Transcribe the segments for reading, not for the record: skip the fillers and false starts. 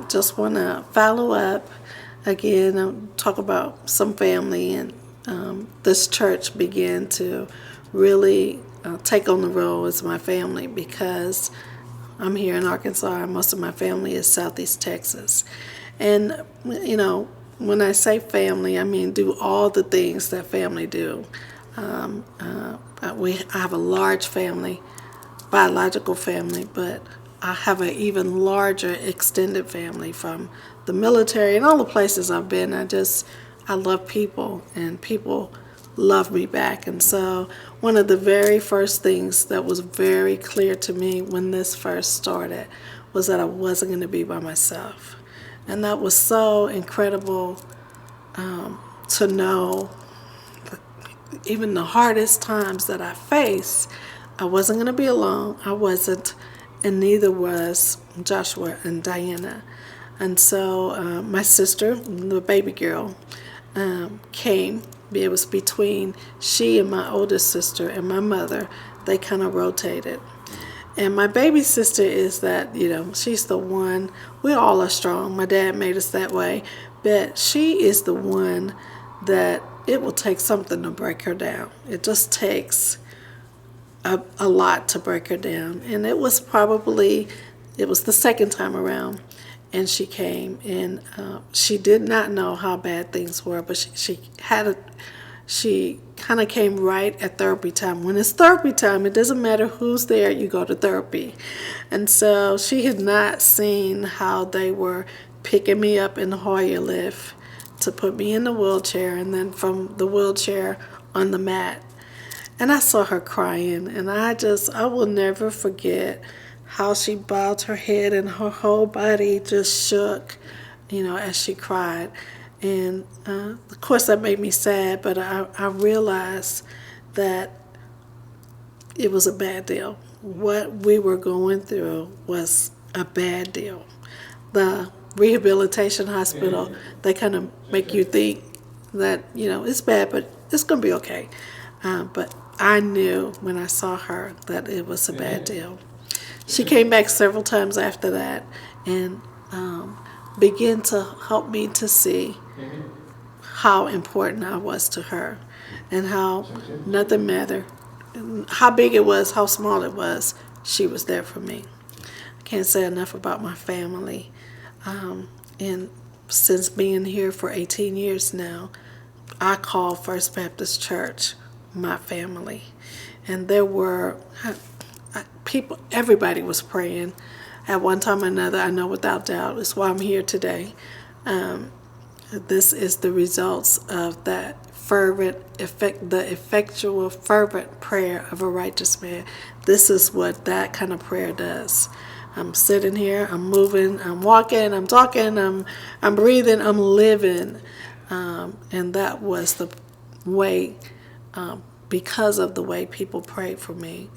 Just want to follow up again and talk about some family, and this church began to really take on the role as my family because I'm here in Arkansas and most of my family is Southeast Texas. And, when I say family, I mean do all the things that family do. I have a large family, biological family, but I have an even larger extended family from the military and all the places I've been. I love people, and people love me back. And so one of the very first things that was very clear to me when this first started was that I wasn't going to be by myself. And that was so incredible to know. Even the hardest times that I faced, I wasn't going to be alone. I wasn't, and neither was Joshua and Diana. And so my sister, the baby girl, came. It was between she and my oldest sister and my mother. They kind of rotated. And my baby sister is that, she's the one. We all are strong. My dad made us that way. But she is the one that it will take something to break her down. It just takes a lot to break her down. And it was the second time around. And she came, and she did not know how bad things were, but she kind of came right at therapy time. When it's therapy time, it doesn't matter who's there, you go to therapy. And so she had not seen how they were picking me up in the Hoyer lift to put me in the wheelchair, and then from the wheelchair on the mat. And I saw her crying, and I will never forget how she bowed her head and her whole body just shook, as she cried. And of course that made me sad, but I realized that it was a bad deal. What we were going through was a bad deal. The rehabilitation hospital, they kind of make you think that, it's bad, but it's going to be okay. But I knew when I saw her that it was a bad deal. She came back several times after that and began to help me to see how important I was to her and how nothing mattered. How big it was, how small it was, she was there for me. I can't say enough about my family. And since being here for 18 years now, I call First Baptist Church my family. And there were people, everybody was praying at one time or another. I know without doubt. It's why I'm here today. This is the results of that the effectual, fervent prayer of a righteous man. This is what that kind of prayer does. I'm sitting here, I'm moving, I'm walking, I'm talking, I'm breathing, I'm living. And that was the way, because of the way people prayed for me.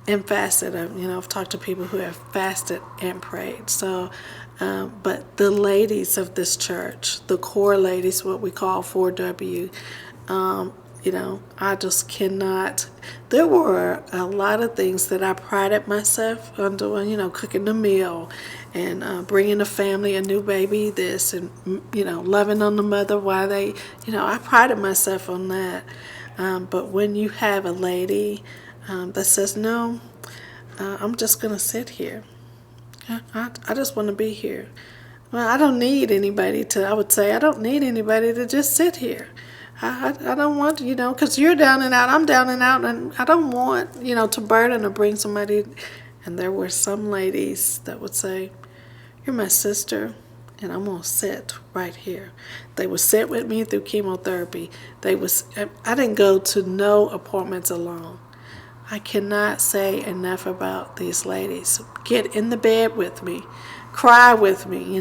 And fasted. I've talked to people who have fasted and prayed. So, but the ladies of this church, the core ladies, what we call 4W, I just cannot. There were a lot of things that I prided myself on doing, cooking the meal and bringing the family a new baby, this, and, loving on the mother while they, I prided myself on that. But when you have a lady that says, no, I'm just going to sit here. I just want to be here. Well, I don't need anybody to just sit here. I don't want, because you're down and out, I'm down and out, and I don't want, to burden or bring somebody. And there were some ladies that would say, you're my sister, and I'm going to sit right here. They would sit with me through chemotherapy. I didn't go to no appointments alone. I cannot say enough about these ladies. Get in the bed with me, cry with me,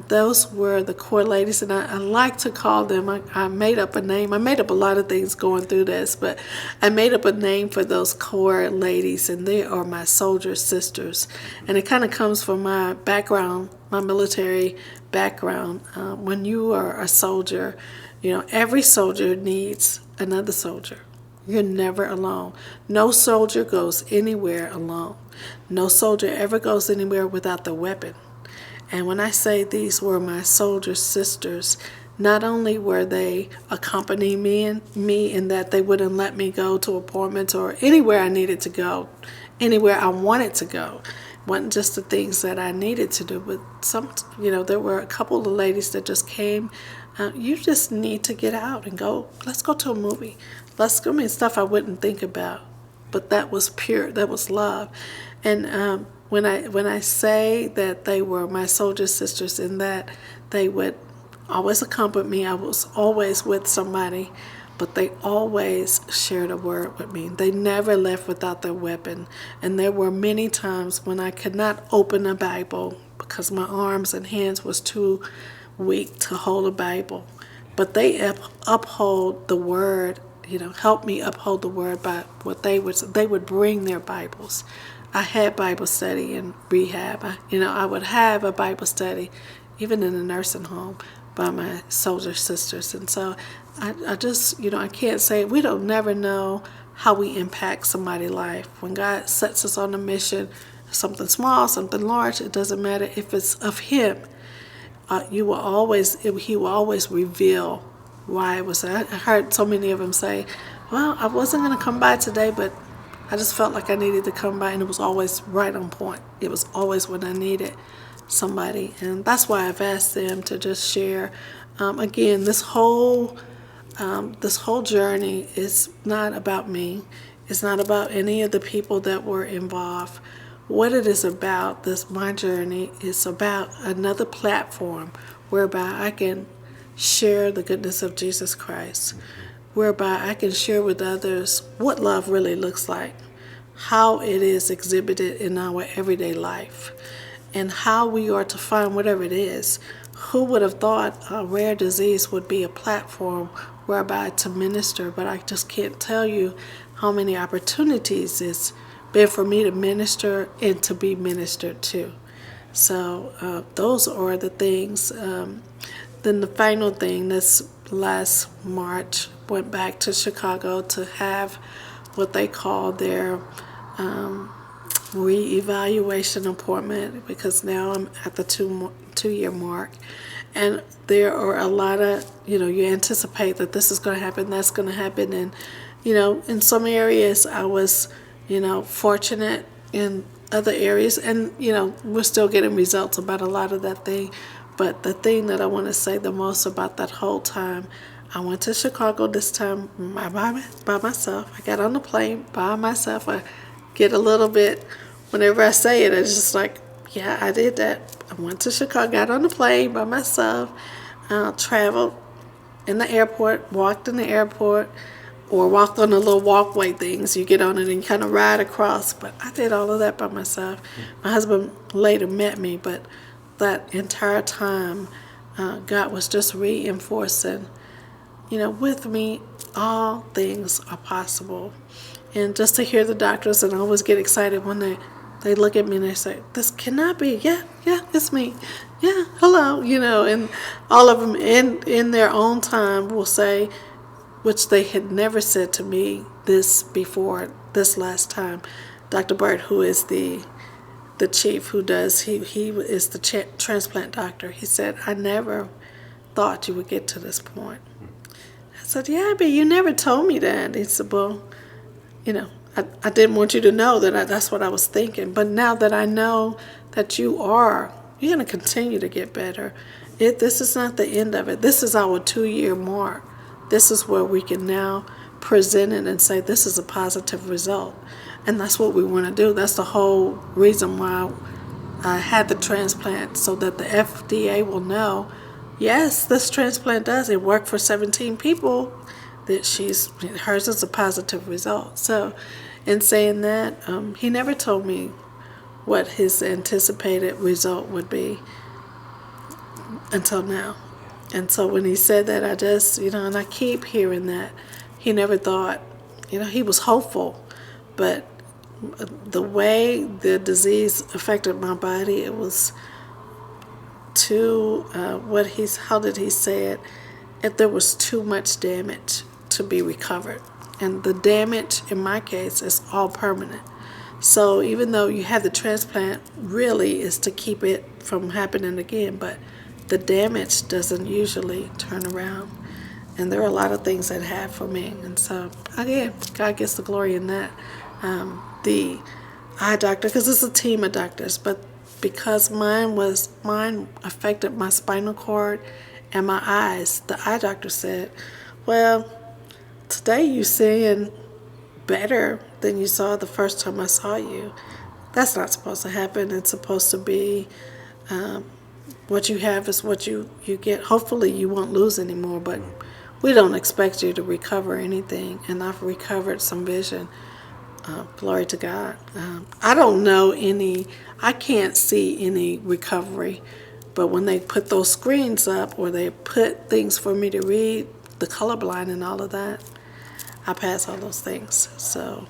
Those were the core ladies, and I like to call them, I made up a name. I made up a lot of things going through this, but I made up a name for those core ladies, and they are my soldier sisters. And it kind of comes from my background, my military background. When you are a soldier, every soldier needs another soldier. You're never alone. No soldier goes anywhere alone. No soldier ever goes anywhere without the weapon. And when I say these were my soldier sisters, not only were they accompanying me in that they wouldn't let me go to appointments or anywhere I needed to go, anywhere I wanted to go. It wasn't just the things that I needed to do, but there were a couple of ladies that just came. You just need to get out and go. Let's go to a movie. Let's go. I mean, stuff I wouldn't think about, but that was pure. That was love. And when I say that they were my soldier sisters, in that they would always accompany me, I was always with somebody, but they always shared a word with me. They never left without their weapon. And there were many times when I could not open a Bible because my arms and hands was too weak to hold a Bible. But they uphold the word, help me uphold the word by what they would bring their Bibles. I had Bible study in rehab. I would have a Bible study even in a nursing home by my soldier sisters. And so I just, I can't say, we don't never know how we impact somebody's life. When God sets us on a mission, something small, something large, it doesn't matter if it's of Him. He will always reveal why it was. I heard so many of them say, well, I wasn't going to come by today, but I just felt like I needed to come by, and it was always right on point. It was always when I needed somebody, and that's why I've asked them to just share. Again, this whole journey is not about me. It's not about any of the people that were involved. What it is about, my journey, is about another platform whereby I can share the goodness of Jesus Christ, whereby I can share with others what love really looks like, how it is exhibited in our everyday life, and how we are to find whatever it is. Who would have thought a rare disease would be a platform whereby to minister? But I just can't tell you how many opportunities it's been for me to minister and to be ministered to. So those are the things. Then the final thing, this last March, went back to Chicago to have what they call their re-evaluation appointment, because now I'm at the two-year mark. And there are a lot of, you anticipate that this is going to happen, that's going to happen. And, in some areas I was, fortunate. In other areas, and, we're still getting results about a lot of that thing. But the thing that I want to say the most about that whole time, I went to Chicago this time by myself. I got on the plane by myself. I get a little bit, whenever I say it, it's just like, yeah, I did that. I went to Chicago, got on the plane by myself, traveled in the airport, walked in the airport, or walked on the little walkway things. You get on it and kind of ride across. But I did all of that by myself. My husband later met me, but that entire time, God was just reinforcing, with me, all things are possible. And just to hear the doctors, and I always get excited when they look at me and they say, this cannot be. Yeah, it's me. Yeah, hello, and all of them in their own time will say, which they had never said to me this before, this last time. Dr. Burt, who is the chief who does, he is the transplant doctor. He said, I never thought you would get to this point. I said, yeah, but you never told me that. He said, well, I didn't want you to know that that's what I was thinking. But now that I know that you're going to continue to get better. This is not the end of it. This is our 2-year mark. This is where we can now present it and say this is a positive result. And that's what we want to do. That's the whole reason why I had the transplant, so that the FDA will know, yes, this transplant does. It worked for 17 people. That hers is a positive result. So in saying that, he never told me what his anticipated result would be until now. And so when he said that, I just, and I keep hearing that. He never thought, he was hopeful, but the way the disease affected my body, it was too, how did he say it? If there was too much damage to be recovered. And the damage, in my case, is all permanent. So even though you have the transplant, really is to keep it from happening again, but the damage doesn't usually turn around. And there are a lot of things that have for me. And so, again, God gets the glory in that. The eye doctor, because it's a team of doctors, but because mine affected my spinal cord and my eyes, the eye doctor said, well, today you're seeing better than you saw the first time I saw you. That's not supposed to happen. It's supposed to be what you have is what you get. Hopefully you won't lose anymore, but we don't expect you to recover anything. And I've recovered some vision. Glory to God. I don't know I can't see any recovery, but when they put those screens up or they put things for me to read, the colorblind and all of that, I pass all those things. So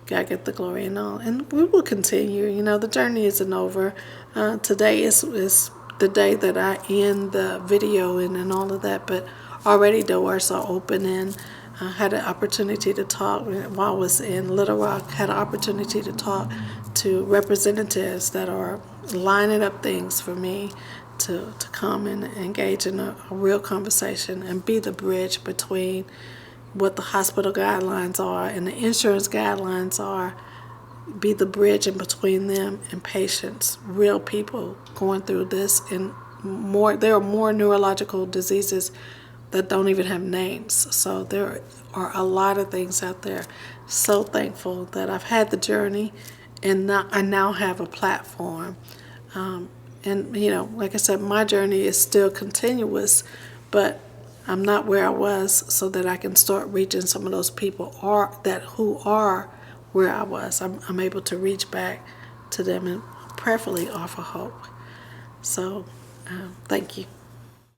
God get the glory and all. And we will continue. The journey isn't over. Today is the day that I end the video and all of that, but already doors are opening. I had an opportunity to talk while I was in Little Rock, had an opportunity to talk to representatives that are lining up things for me to come and engage in a real conversation and be the bridge between what the hospital guidelines are and the insurance guidelines are, be the bridge in between them and patients, real people going through this. And there are more neurological diseases that don't even have names. So there are a lot of things out there. So thankful that I've had the journey and I now have a platform. And like I said, my journey is still continuous, but I'm not where I was, so that I can start reaching some of those people who are where I was. I'm able to reach back to them and prayerfully offer hope. So thank you.